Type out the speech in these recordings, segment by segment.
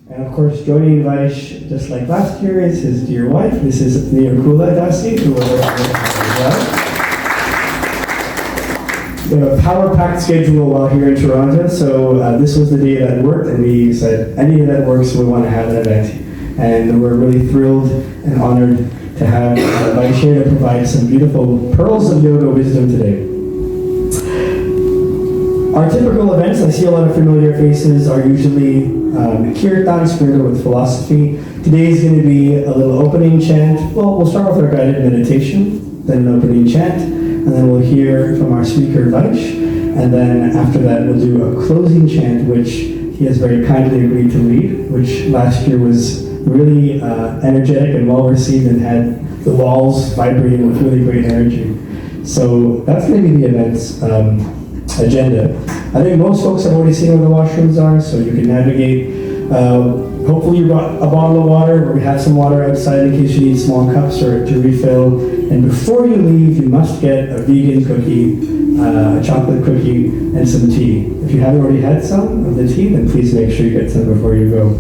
And of course, joining Vaish, just like last year, is his dear wife. This is Nirukula Dasi, who will work with as well. We have a power-packed schedule while here in Toronto, so this was the day that worked, and we said, any day that works, we want to have an event. And we're really thrilled and honored to have Vaish here to provide some beautiful pearls of yoga wisdom today. Our typical events, I see a lot of familiar faces, are usually Kirtan sprinkled with philosophy. Today is going to be a little opening chant. Well, we'll start with our guided meditation, then an opening chant, and then we'll hear from our speaker, Vaish, and then after that we'll do a closing chant, which he has very kindly agreed to lead, which last year was really energetic and well received and had the walls vibrating with really great energy. So that's going to be the event's agenda. I think most folks have already seen where the washrooms are, so you can navigate. Hopefully you brought a bottle of water, or we have some water outside in case you need small cups or to refill. And before you leave, you must get a vegan cookie, a chocolate cookie, and some tea. If you haven't already had some of the tea, then please make sure you get some before you go.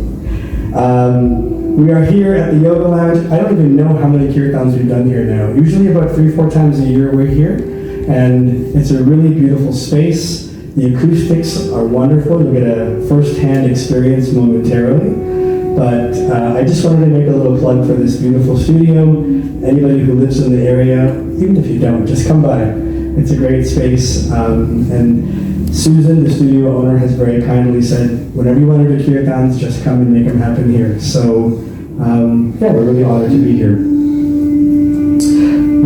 We are here at the Yoga Lounge. I don't even know how many kirtans we've done here now. Usually about 3-4 times a year we're here. And it's a really beautiful space. The acoustics are wonderful. You'll get a first-hand experience momentarily. But I just wanted to make a little plug for this beautiful studio. Anybody who lives in the area, even if you don't, just come by. It's a great space. And Susan, the studio owner, has very kindly said, whenever you want to do kirtans, just come and make them happen here. So yeah, we're really honored to be here.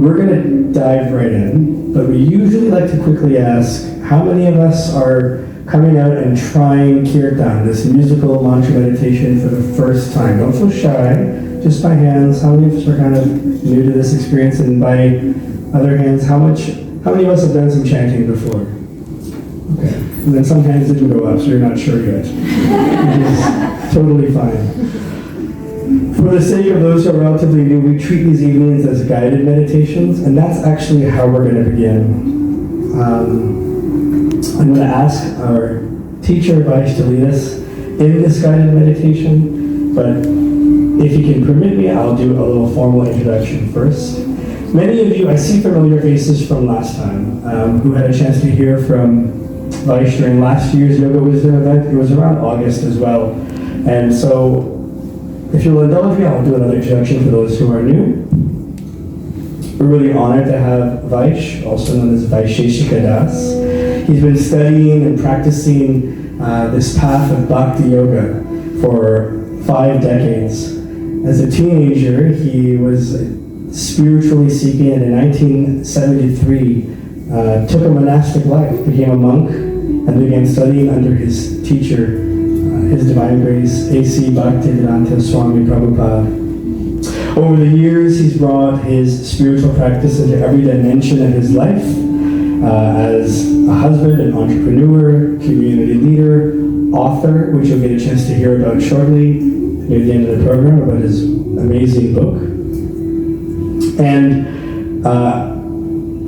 We're going to dive right in, but we usually like to quickly ask, how many of us are coming out and trying kirtan, this musical mantra meditation, for the first time? Don't feel shy, just by hands. How many of us are kind of new to this experience? And by other hands, how many of us have done some chanting before? Okay, and then some hands didn't go up, so you're not sure yet. Which is totally fine. For the sake of those who are relatively new, we treat these evenings as guided meditations, and that's actually how we're going to begin. I'm going to ask our teacher, Vaish, to lead us in this guided meditation, but if you can permit me, I'll do a little formal introduction first. Many of you, I see familiar faces from last time, who had a chance to hear from Vaish during last year's Yoga Wisdom event. It was around August as well. And so, if you'll indulge me, I'll do another introduction for those who are new. We're really honored to have Vaish, also known as Vaisheshika Das. He's been studying and practicing this path of bhakti-yoga for 5 decades. As a teenager, he was spiritually seeking, and in 1973 took a monastic life, became a monk, and began studying under his teacher, His Divine Grace, A.C. Bhaktivedanta Swami Prabhupada. Over the years, he's brought his spiritual practice into every dimension of his life, as a husband, an entrepreneur, community leader, author, which you'll get a chance to hear about shortly near the end of the program, about his amazing book. And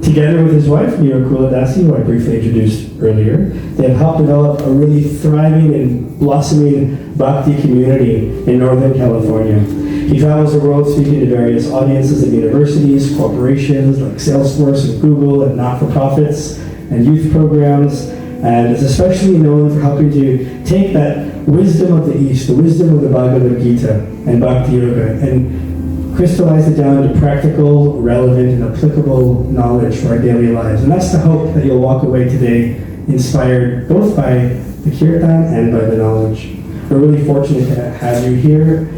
together with his wife, Nirukula Dasi, who I briefly introduced earlier, they have helped develop a really thriving and blossoming bhakti community in Northern California. He travels the world speaking to various audiences at universities, corporations like Salesforce and Google, and not-for-profits and youth programs, and is especially known for helping to take that wisdom of the East, the wisdom of the Bhagavad Gita and bhakti-yoga, and crystallize it down to practical, relevant, and applicable knowledge for our daily lives. And that's the hope, that you'll walk away today inspired both by the kirtan and by the knowledge. We're really fortunate to have you here,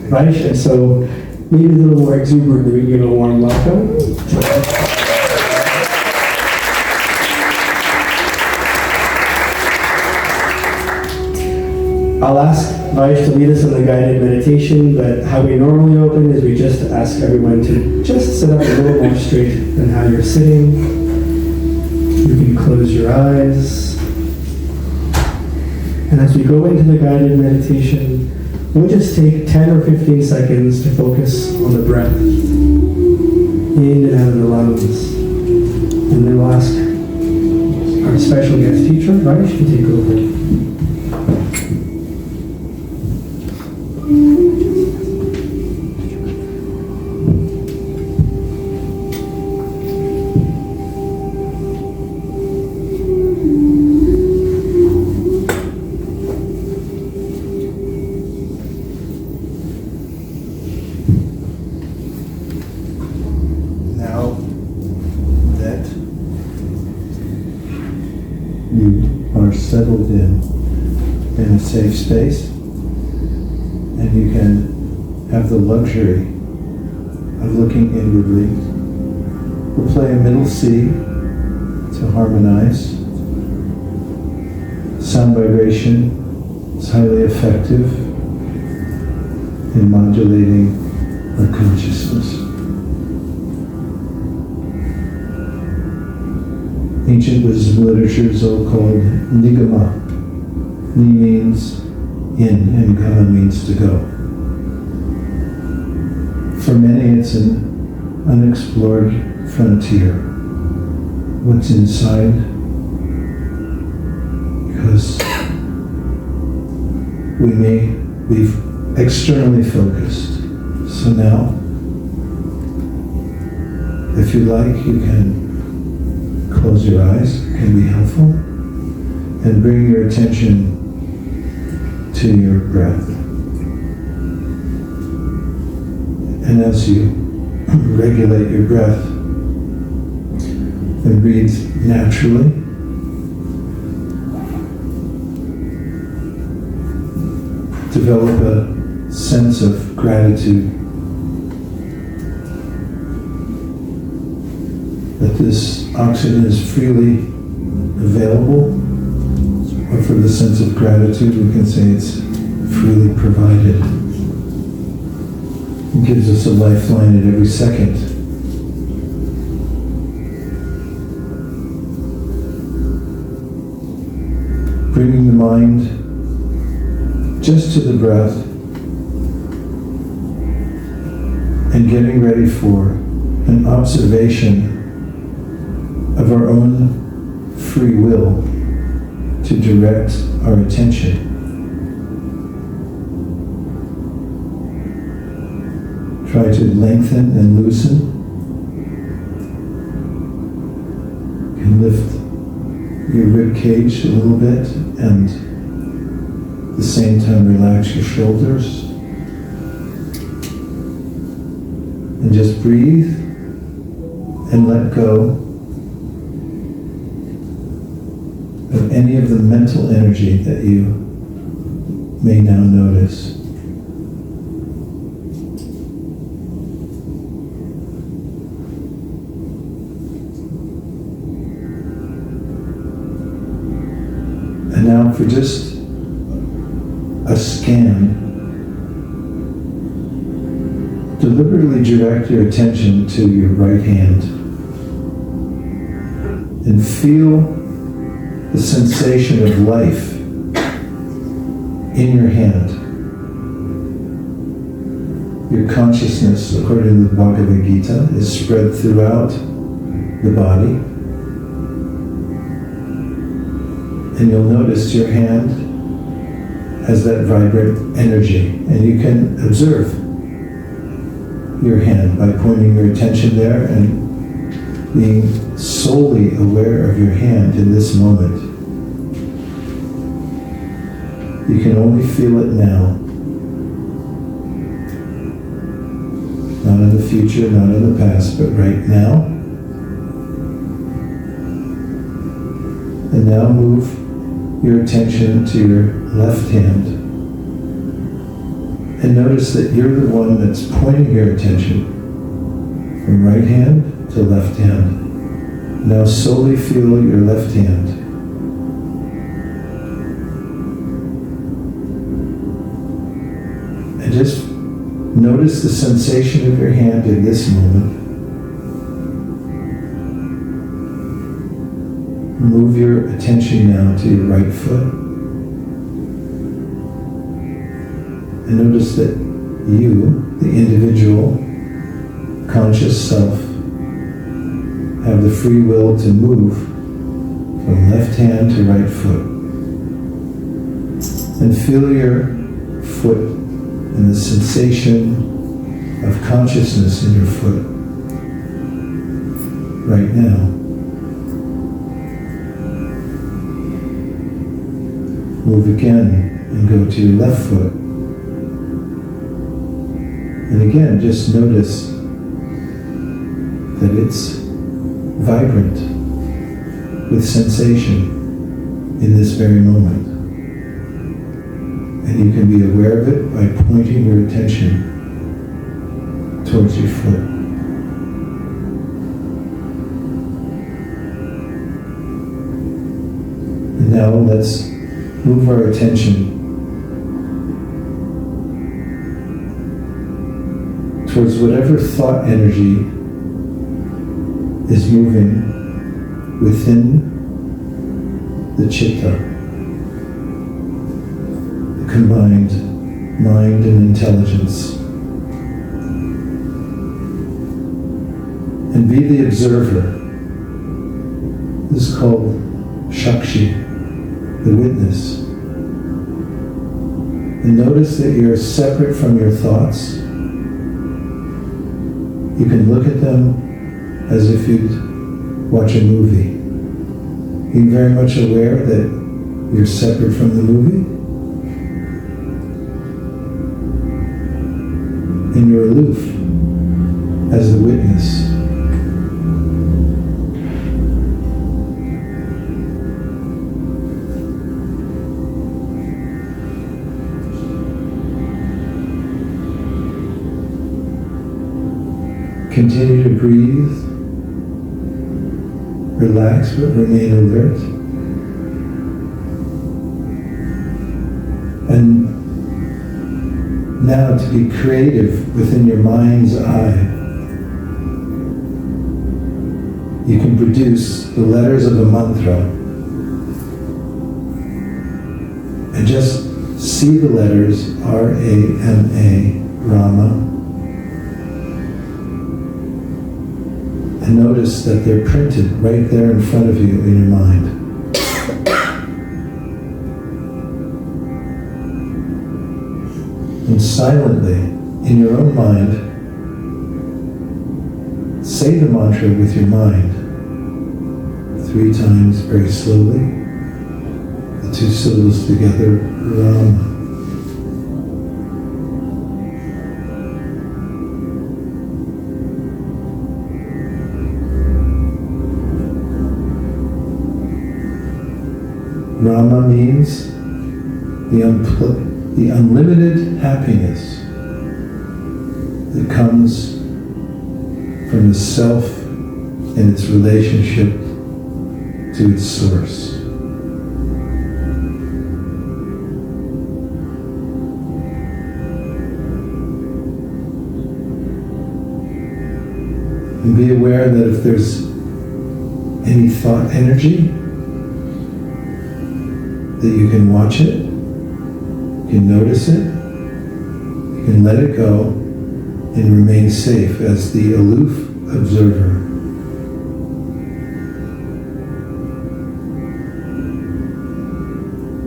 Vaish, and so maybe a little more exuberantly, we can give a warm welcome. I'll ask Vaish to lead us in the guided meditation, but how we normally open is we just ask everyone to just sit up a little more straight than how you're sitting. You can close your eyes. And as we go into the guided meditation, we'll just take 10 or 15 seconds to focus on the breath, in and out of the lungs. And then we'll ask our special guest teacher, Vaish, to take over. settled in a safe space, and you can have the luxury of looking inwardly. We'll play a middle C to harmonize. Sound vibration is highly effective in modulating our consciousness. Ancient wisdom literature is all called nigama. Ni means in and gama means to go. For many it's an unexplored frontier. What's inside? Because we may be externally focused. So now, if you like, you can close your eyes, it can be helpful, and bring your attention to your breath. And as you regulate your breath and breathe naturally, develop a sense of gratitude that this oxygen is freely available, or for the sense of gratitude, we can say it's freely provided. It gives us a lifeline at every second. Bringing the mind just to the breath and getting ready for an observation of our own free will to direct our attention. Try to lengthen and loosen. You can lift your rib cage a little bit and at the same time relax your shoulders. And just breathe and let go of any of the mental energy that you may now notice. And now for just a scan, deliberately direct your attention to your right hand and feel the sensation of life in your hand. Your consciousness, according to the Bhagavad Gita, is spread throughout the body. And you'll notice your hand has that vibrant energy, and you can observe your hand by pointing your attention there and being solely aware of your hand in this moment. You can only feel it now. Not in the future, not in the past, but right now. And now move your attention to your left hand. And notice that you're the one that's pointing your attention from right hand to left hand. Now solely feel your left hand. And just notice the sensation of your hand in this moment. Move your attention now to your right foot. And notice that you, the individual, conscious self, have the free will to move from left hand to right foot. And feel your foot and the sensation of consciousness in your foot right now. Move again and go to your left foot. And again, just notice that it's vibrant with sensation. in this very moment. And you can be aware of it by pointing your attention towards your foot. And now let's move our attention towards whatever thought energy is moving within the chitta, the combined mind and intelligence. And be the observer. This is called Shakshi, the witness. And notice that you're separate from your thoughts. You can look at them as if you'd watch a movie. Being very much aware that you're separate from the movie. And you're aloof as the witness. Continue to breathe, relax, but remain alert. And now to be creative within your mind's eye. You can produce the letters of a mantra and just see the letters R-A-M-A, Rama. And notice that they're printed right there in front of you in your mind. And silently, in your own mind, say the mantra with your mind 3 times very slowly. The 2 syllables together, Rama. Rama means the unlimited happiness that comes from the self and its relationship to its source. And be aware that if there's any thought energy, that you can watch it, you can notice it, you can let it go, and remain safe as the aloof observer.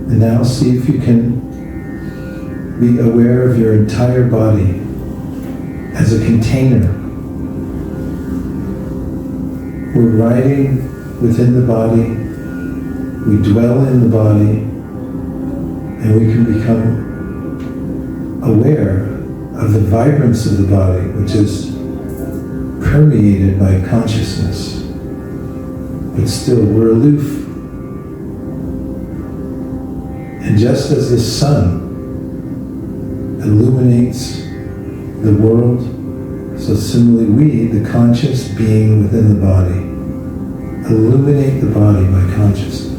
And now see if you can be aware of your entire body as a container. We're riding within the body. We dwell in the body, and we can become aware of the vibrance of the body, which is permeated by consciousness. But still, we're aloof. And just as the sun illuminates the world, so similarly we, the conscious being within the body, illuminate the body by consciousness.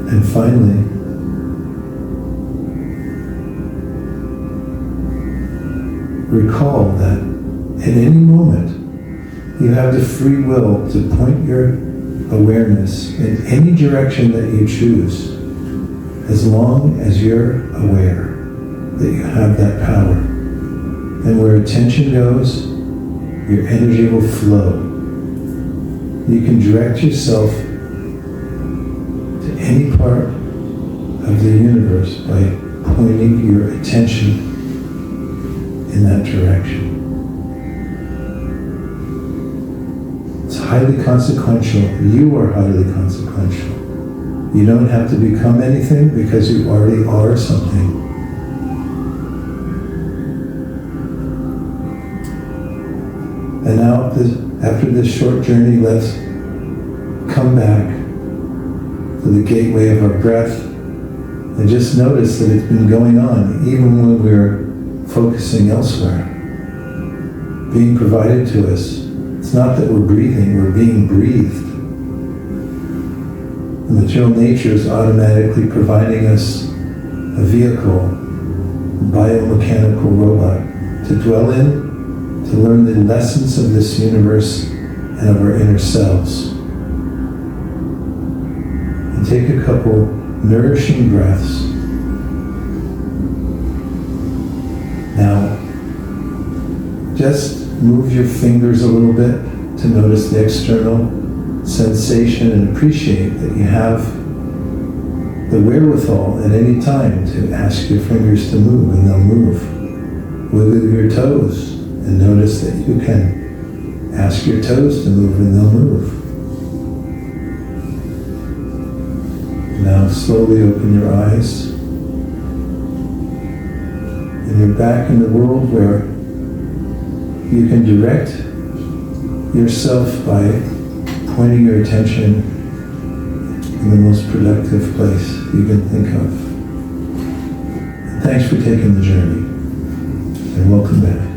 And finally, recall that at any moment you have the free will to point your awareness in any direction that you choose, as long as you're aware that you have that power. And where attention goes, your energy will flow. You can direct yourself any part of the universe by pointing your attention in that direction. It's highly consequential. You are highly consequential. You don't have to become anything because you already are something. And now, after this short journey, let's come back to the gateway of our breath and just notice that it's been going on even when we're focusing elsewhere, being provided to us. It's not that we're breathing, we're being breathed. The material nature is automatically providing us a vehicle, a biomechanical robot to dwell in, to learn the lessons of this universe and of our inner selves. And take a couple nourishing breaths. Now, just move your fingers a little bit to notice the external sensation and appreciate that you have the wherewithal at any time to ask your fingers to move, and they'll move. Wiggle your toes and notice that you can ask your toes to move and they'll move. Now slowly open your eyes. And you're back in the world where you can direct yourself by pointing your attention in the most productive place you can think of. And thanks for taking the journey, and welcome back.